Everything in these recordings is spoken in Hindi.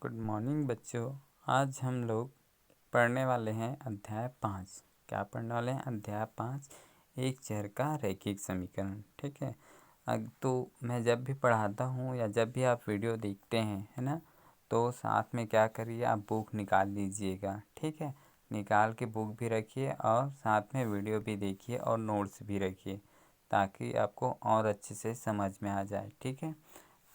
गुड मॉर्निंग बच्चों। आज हम लोग पढ़ने वाले हैं अध्याय 5। क्या पढ़ने वाले हैं? अध्याय 5, एक चर का रैखिक समीकरण। ठीक है। तो मैं जब भी पढ़ाता हूँ या जब भी आप वीडियो देखते हैं, है ना, तो साथ में क्या करिए, आप बुक निकाल लीजिएगा। ठीक है, निकाल के बुक भी रखिए और साथ में वीडियो भी देखिए और नोट्स भी रखिए, ताकि आपको और अच्छे से समझ में आ जाए। ठीक है,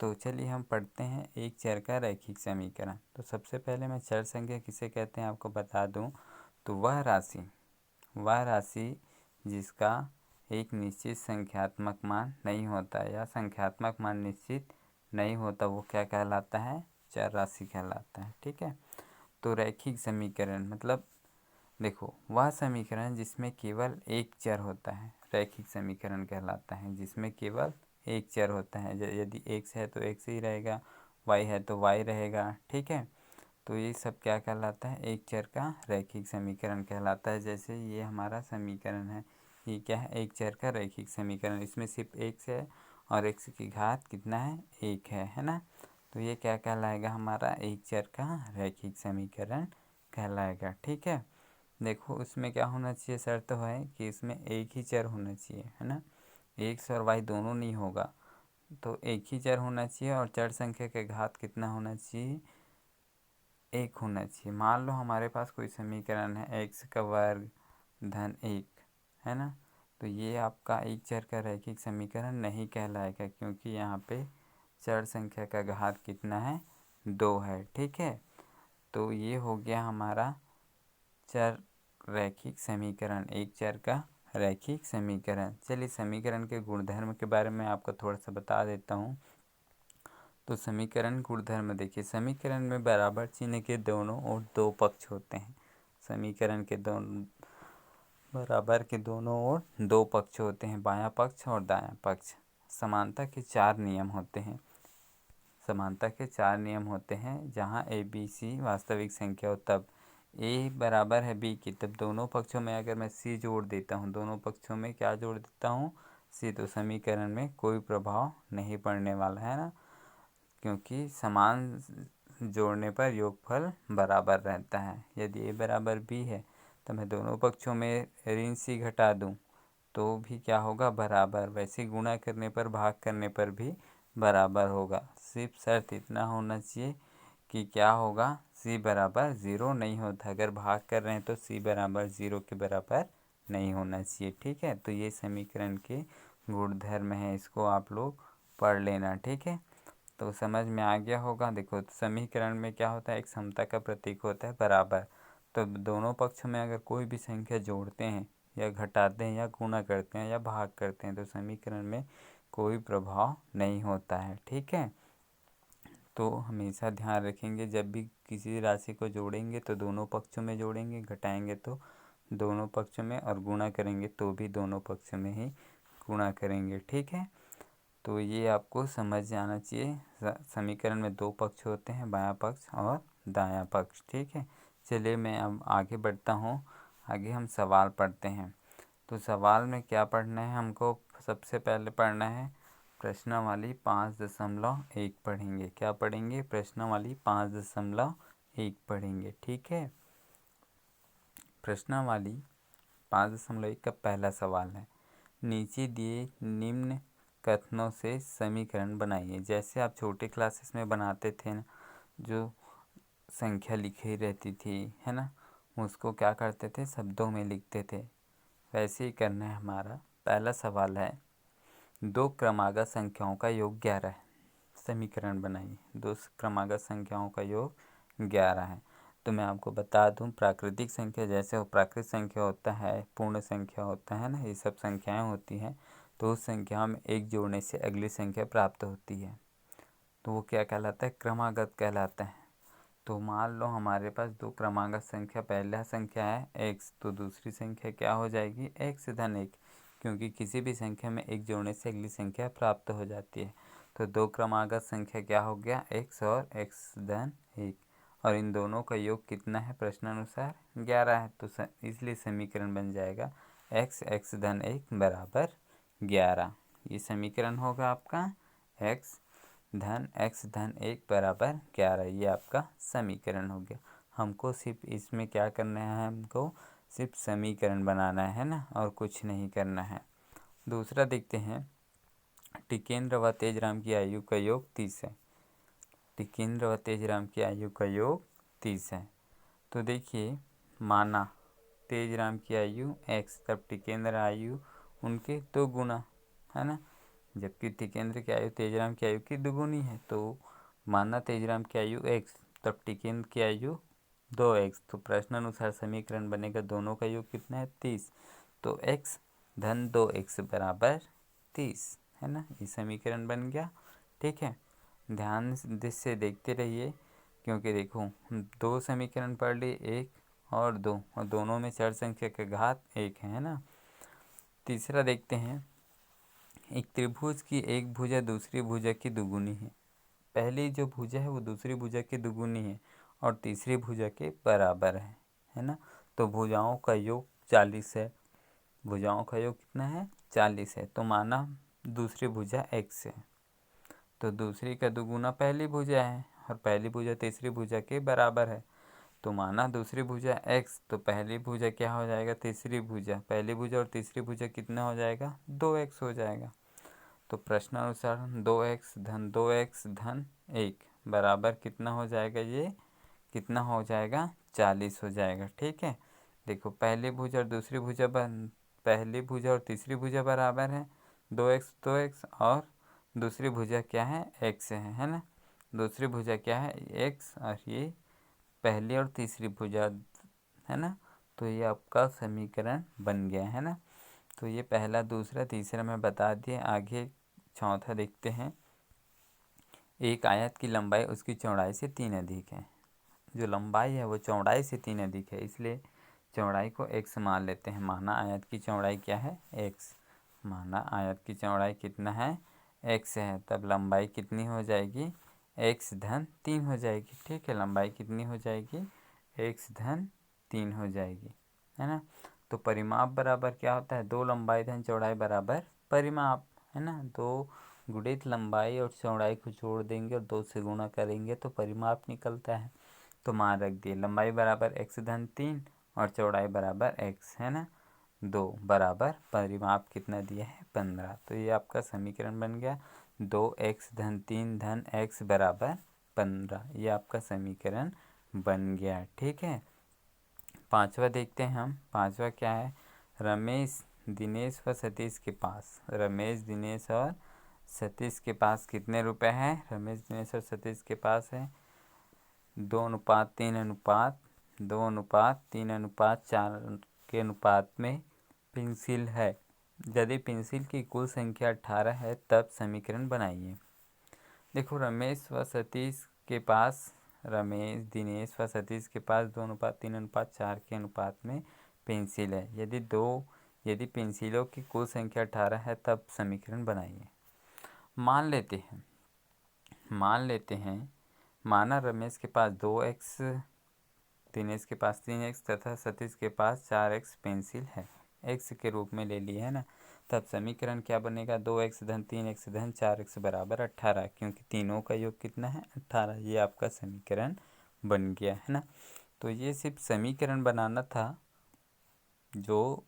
तो चलिए हम पढ़ते हैं एक चर का रैखिक समीकरण। तो सबसे पहले मैं चर संख्या किसे कहते हैं आपको बता दूं। तो वह राशि जिसका एक निश्चित संख्यात्मक मान नहीं होता या संख्यात्मक मान निश्चित नहीं होता, वो क्या कहलाता है? चर राशि कहलाता है। ठीक है, तो रैखिक समीकरण मतलब देखो, वह समीकरण जिसमें केवल एक चर होता है रैखिक समीकरण कहलाता है। जिसमें केवल एक चर होता है, यदि x है तो x ही रहेगा, y है तो y रहेगा। ठीक है, तो ये सब क्या कहलाता है? एक चर का रैखिक समीकरण कहलाता है। जैसे ये हमारा समीकरण है, ये क्या है? एक चर का रैखिक समीकरण। इसमें सिर्फ x है और x की घात कितना है? 1 है ना। तो ये क्या कहलाएगा? हमारा एक चर का रैखिक समीकरण कहलाएगा। ठीक है, देखो उसमें क्या होना चाहिए, शर्त तो है कि इसमें एक ही चर होना चाहिए, है ना। एक्स और वाई दोनों नहीं होगा, तो एक ही चर होना चाहिए और चर संख्या के घात कितना होना चाहिए? 1 होना चाहिए। मान लो हमारे पास कोई समीकरण है एक्स का वर्ग धन 1, है ना, तो ये आपका एक चर का रैखिक समीकरण नहीं कहलाएगा, क्योंकि यहाँ पे चर संख्या का घात कितना है? 2 है। ठीक है, तो ये हो गया हमारा चर रैखिक समीकरण, एक चर का रैखिक समीकरण। चलिए समीकरण के गुणधर्म के बारे में आपको थोड़ा सा बता देता हूँ। तो समीकरण गुणधर्म देखिए, समीकरण में बराबर चिन्ह के दोनों ओर दो पक्ष होते हैं। समीकरण के दोनों बराबर के दोनों ओर दो पक्ष होते हैं, बायां पक्ष और दायां पक्ष। समानता के 4 नियम होते हैं। समानता के 4 नियम होते हैं। जहाँ ए बी सी वास्तविक संख्या हो, तब ए बराबर है बी की, तब दोनों पक्षों में अगर मैं सी जोड़ देता हूँ, दोनों पक्षों में क्या जोड़ देता हूँ? सी, तो समीकरण में कोई प्रभाव नहीं पड़ने वाला है ना, क्योंकि समान जोड़ने पर योगफल बराबर रहता है। यदि ए बराबर बी है तो मैं दोनों पक्षों में ऋण सी घटा दूँ तो भी क्या होगा? बराबर। वैसे गुणा करने पर, भाग करने पर भी बराबर होगा। सिर्फ शर्त इतना होना चाहिए कि क्या होगा? सी बराबर 0 नहीं होता। अगर भाग कर रहे हैं तो सी बराबर 0 के बराबर नहीं होना चाहिए। ठीक है, तो ये समीकरण के गुणधर्म है, इसको आप लोग पढ़ लेना। ठीक है, तो समझ में आ गया होगा। देखो समीकरण में क्या होता है? एक समता का प्रतीक होता है बराबर। तो दोनों पक्षों में अगर कोई भी संख्या जोड़ते हैं या घटाते हैं या गुणा करते हैं या भाग करते हैं, तो समीकरण में कोई प्रभाव नहीं होता है। ठीक है, तो हमेशा ध्यान रखेंगे, जब भी किसी राशि को जोड़ेंगे तो दोनों पक्षों में जोड़ेंगे, घटाएंगे तो दोनों पक्षों में, और गुणा करेंगे तो भी दोनों पक्षों में ही गुणा करेंगे। ठीक है, तो ये आपको समझ जाना चाहिए। समीकरण में दो पक्ष होते हैं, बायां पक्ष और दायां पक्ष। ठीक है, चलिए मैं अब आगे बढ़ता हूँ। आगे हम सवाल पढ़ते हैं। तो सवाल में क्या पढ़ना है हमको? सबसे पहले पढ़ना है प्रश्नावली 5.1 पढ़ेंगे। क्या पढ़ेंगे? प्रश्नावली 5.1 पढ़ेंगे। ठीक है, प्रश्नावली 5.1 का पहला सवाल है, नीचे दिए निम्न कथनों से समीकरण बनाइए। जैसे आप छोटे क्लासेस में बनाते थे ना, जो संख्या लिखी रहती थी, है ना, उसको क्या करते थे? शब्दों में लिखते थे। वैसे ही करना है हमारा। पहला सवाल है, दो क्रमागत संख्याओं का योग 11 है। समीकरण बनाइए। दो क्रमागत संख्याओं का योग 11 है। तो मैं आपको बता दूं, प्राकृतिक संख्या जैसे वो प्राकृतिक संख्या होता है, पूर्ण संख्या होता है ना, ये सब संख्याएं होती हैं, तो उस संख्या में एक जोड़ने से अगली संख्या प्राप्त होती है, तो वो क्या कहलाता है? क्रमागत कहलाता है। तो मान लो हमारे पास दो क्रमागत संख्या, पहला संख्या है x, तो दूसरी संख्या क्या हो जाएगी? x धन 1, क्योंकि किसी भी संख्या में एक जोड़ने से अगली संख्या प्राप्त हो जाती है। तो दो क्रमागत संख्या क्या हो गया? x और x धन 1, और इन दोनों का योग कितना है? प्रश्नानुसार 11 है। तो इसलिए समीकरण बन जाएगा x धन 1 बराबर 11। ये समीकरण होगा आपका x धन x धन 1 बराबर 11। ये आपका समीकरण हो गया। हमको सिर्फ इसमें क्या करना है, हमको सिर्फ समीकरण बनाना है ना, और कुछ नहीं करना है। दूसरा देखते हैं, टिकेंद्र व तेजराम की आयु का योग 30 है। टिकेंद्र व तेजराम की आयु का योग 30 है। तो देखिए, माना तेजराम की आयु x, तब टिकेंद्र आयु उनके 2 गुना है ना, जबकि टिकेंद्र की आयु तेजराम की आयु की 2 गुनी है। तो माना तेजराम की आयु x, तब टिकेंद्र की आयु 2x। तो प्रश्न अनुसार समीकरण बनेगा, दोनों का योग कितना है 30। तो x धन 2x बराबर 30 है ना, ये समीकरण बन गया। ठीक है, ध्यान से देखते रहिए, क्योंकि देखो 2 समीकरण पढ़ लिए, 1 और 2, और दोनों में चर संख्या का घात 1 है ना। तीसरा देखते हैं, एक त्रिभुज की एक भुजा दूसरी भुजा की दुगुनी है। पहली जो भुजा है वो दूसरी भुजा की दुगुनी है और तीसरी भुजा के बराबर है ना। तो भुजाओं का योग 40 है। भुजाओं का योग कितना है 40 है। तो माना दूसरी भुजा x है, तो दूसरी का दुगुना पहली भुजा है और पहली भुजा तीसरी भुजा के बराबर है। तो माना दूसरी भुजा x, तो पहली भुजा क्या हो जाएगा तीसरी भुजा, पहली भुजा और तीसरी भुजा कितना हो जाएगा 2x हो जाएगा। तो प्रश्नानुसार 2x धन 2x धन 1 बराबर कितना हो जाएगा, ये कितना हो जाएगा 40 हो जाएगा। ठीक है, देखो पहली भुजा और दूसरी भुजा पहली भुजा और तीसरी भुजा बराबर है, 2x 2x, और दूसरी भुजा क्या है x है ना। दूसरी भुजा क्या है x, और ये पहली और तीसरी भुजा है ना। तो ये आपका समीकरण बन गया है ना। तो ये पहला दूसरा तीसरा मैं बता दिए। आगे चौथा देखते हैं, एक आयत की लंबाई उसकी चौड़ाई से 3 अधिक है। जो लंबाई है वो चौड़ाई से 3 अधिक है, इसलिए चौड़ाई को x मान लेते हैं। माना आयत की चौड़ाई क्या है x, माना आयत की चौड़ाई कितना है x है, तब लंबाई कितनी हो जाएगी x धन 3 हो जाएगी। ठीक है, लंबाई कितनी हो जाएगी x धन 3 हो जाएगी है ना। तो परिमाप बराबर क्या होता है, 2 लंबाई धन चौड़ाई बराबर परिमाप है ना। 2 गुणित लंबाई और चौड़ाई को जोड़ देंगे और 2 से गुणा करेंगे तो परिमाप निकलता है। तो मान रख दिए, लंबाई बराबर x धन 3 और चौड़ाई बराबर x है ना 2 बराबर परिमाप कितना दिया है 15। तो ये आपका समीकरण बन गया, 2x धन 3 धन x बराबर 15। ये आपका समीकरण बन गया। ठीक है, पांचवा देखते हैं हम। पांचवा क्या है, रमेश दिनेश व सतीश के पास, रमेश दिनेश और सतीश के पास कितने रुपए हैं। रमेश दिनेश और सतीश के पास है 2:3:2:3:4 के अनुपात में पेंसिल है। यदि पेंसिल की कुल संख्या 18 है तब समीकरण बनाइए। देखो रमेश व सतीश के पास, रमेश दिनेश व सतीश के पास 2:3:4 के अनुपात में पेंसिल है। यदि पेंसिलों की कुल संख्या 18 है तब समीकरण बनाइए। मान लेते हैं माना रमेश के पास 2x, दिनेश के पास 3x तथा सतीश के पास 4x पेंसिल है, x के रूप में ले लिए है ना। तब समीकरण क्या बनेगा, 2x धन 3x धन 4x बराबर 18, क्योंकि तीनों का योग कितना है 18। ये आपका समीकरण बन गया है ना। तो ये सिर्फ समीकरण बनाना था, जो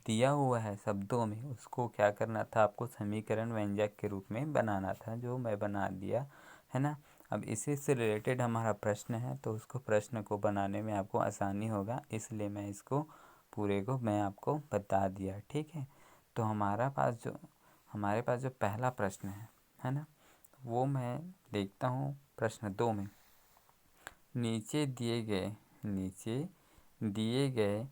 दिया हुआ है शब्दों में उसको क्या करना था आपको समीकरण व्यंजक के रूप में बनाना था, जो मैं बना दिया है ना। अब इसी से रिलेटेड हमारा प्रश्न है, तो उसको प्रश्न को बनाने में आपको आसानी होगा, इसलिए मैं इसको पूरे को मैं आपको बता दिया। ठीक है, तो हमारे पास जो पहला प्रश्न है ना, वो मैं देखता हूँ प्रश्न 2 में। नीचे दिए गए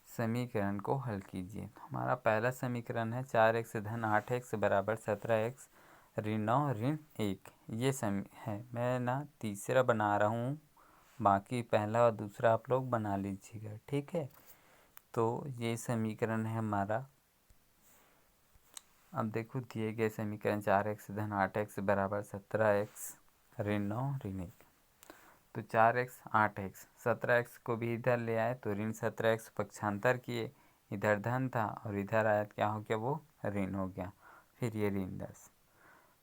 समीकरण को हल कीजिए। हमारा पहला समीकरण है 4x धन 8x बराबर 17x ऋण 9 ऋण 1। ये है, मैं ना तीसरा बना रहा हूँ, बाकी पहला और दूसरा आप लोग बना लीजिएगा। ठीक है, तो ये समीकरण है हमारा। अब देखो दिए गए समीकरण 4x धन 8x बराबर 17x ऋण 9 ऋण 1। तो 4x 8x 17x को भी इधर ले आए तो ऋण 17x पक्षांतर किए, इधर धन था और इधर आया क्या हो गया वो ऋण हो गया। फिर ये ऋण 10,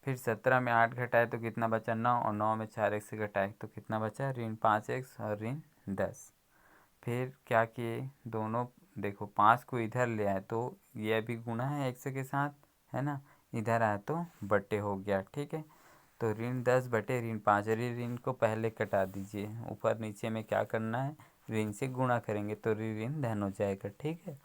फिर 17 में 8 घटाए तो कितना बचा 9, और 9 में 4x से घटाए तो कितना बचा ऋण 5x और ऋण 10। फिर क्या किए, दोनों देखो 5 को इधर ले आए तो ये भी गुणा है x के साथ, है ना, इधर आए तो बटे हो गया। ठीक है, तो ऋण 10 बटे ऋण 5, ऋण को पहले कटा दीजिए, ऊपर नीचे में क्या करना है, ऋण से गुणा करेंगे तो ऋण धन हो जाएगा। ठीक है,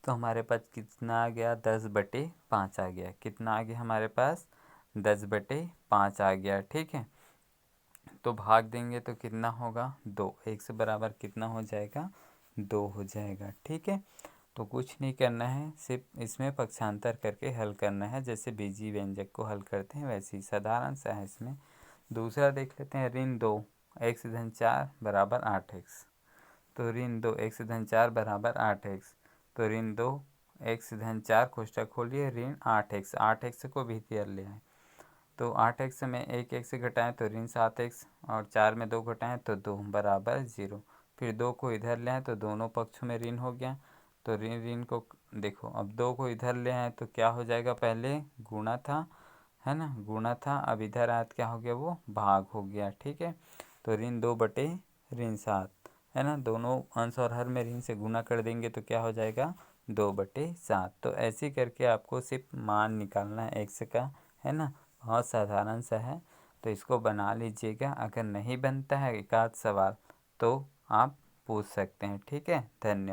तो हमारे पास कितना आ गया 10/5 आ गया। कितना आ गया हमारे पास 10/5 आ गया। ठीक है, तो भाग देंगे तो कितना होगा 2, 1 से बराबर कितना हो जाएगा 2 हो जाएगा। ठीक है, तो कुछ नहीं करना है, सिर्फ इसमें पक्षांतर करके हल करना है, जैसे बीजीय व्यंजक को हल करते हैं वैसे ही साधारण सा है इसमें। दूसरा देख लेते हैं, ऋण 2 x-4 बराबर 8x। तो ऋण 2 x-4 बराबर 8x, तो ऋण 2 x-4 कोष्ठक खोलिए ऋण 8x, 8x को भीतर ले आए तो 8x में 1 से घटाएं तो ऋण 7x, और 4 में 2 घटाएं तो 2 बराबर 0। फिर 2 को इधर ले आए तो दोनों पक्षों में ऋण हो गया, तो ऋण को देखो, अब 2 को इधर ले आए तो क्या हो जाएगा, पहले गुणा था, है ना, गुणा था, अब इधर आए तो क्या हो गया, वो भाग हो गया। ठीक है, तो ऋण 2 बटे ऋण 7, है ना, दोनों अंश और हर में ऋण से गुणा कर देंगे तो क्या हो जाएगा 2/7। तो ऐसे करके आपको सिर्फ मान निकालना है x का, है ना, बहुत साधारण सा है, तो इसको बना लीजिएगा। अगर नहीं बनता है एक आध सवाल तो आप पूछ सकते हैं। ठीक है, धन्यवाद।